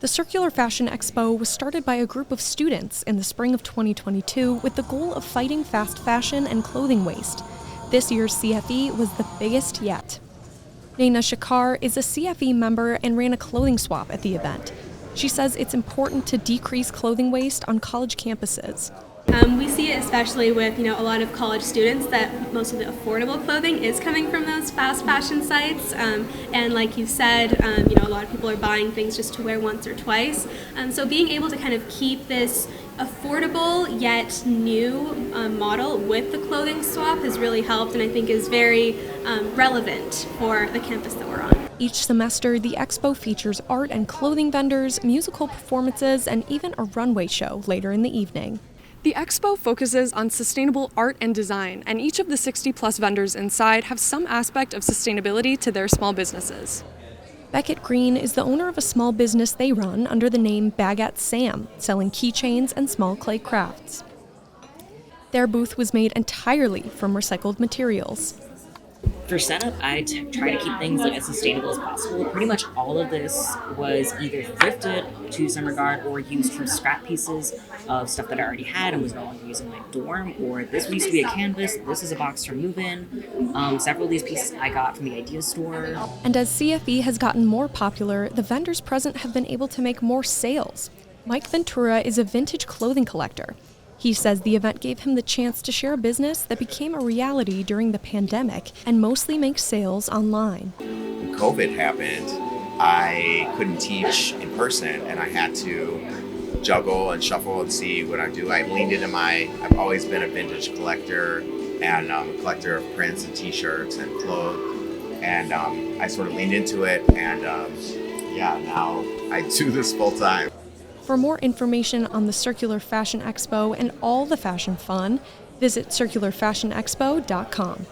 The Circular Fashion Expo was started by a group of students in the spring of 2022 with the goal of fighting fast fashion and clothing waste. This year's CFE was the biggest yet. Naina Shakar is a CFE member and ran a clothing swap at the event. She says it's important to decrease clothing waste on college campuses. We see it especially with a lot of college students that most of the affordable clothing is coming from those fast fashion sites, and like you said, a lot of people are buying things just to wear once or twice. So being able to kind of keep this affordable yet new model with the clothing swap has really helped, and I think is very relevant for the campus that we're on. Each semester, the expo features art and clothing vendors, musical performances, and even a runway show later in the evening. The expo focuses on sustainable art and design, and each of the 60-plus vendors inside have some aspect of sustainability to their small businesses. Beckett Green is the owner of a small business they run under the name Baguette Sam, selling keychains and small clay crafts. Their booth was made entirely from recycled materials. For setup, I try to keep things as sustainable as possible. Pretty much all of this was either thrifted to some regard or used from scrap pieces of stuff that I already had and was no longer using my dorm, or this used to be a canvas, this is a box from move-in. Several of these pieces I got from the Idea store. And as CFE has gotten more popular, the vendors present have been able to make more sales. Mike Ventura is a vintage clothing collector. He says the event gave him the chance to share a business that became a reality during the pandemic and mostly makes sales online. When COVID happened, I couldn't teach in person and I had to juggle and shuffle and see what I do. I leaned into I've always been a vintage collector and a collector of prints and t-shirts and clothes. And I sort of leaned into it and now I do this full time. For more information on the Circular Fashion Expo and all the fashion fun, visit circularfashionexpo.com.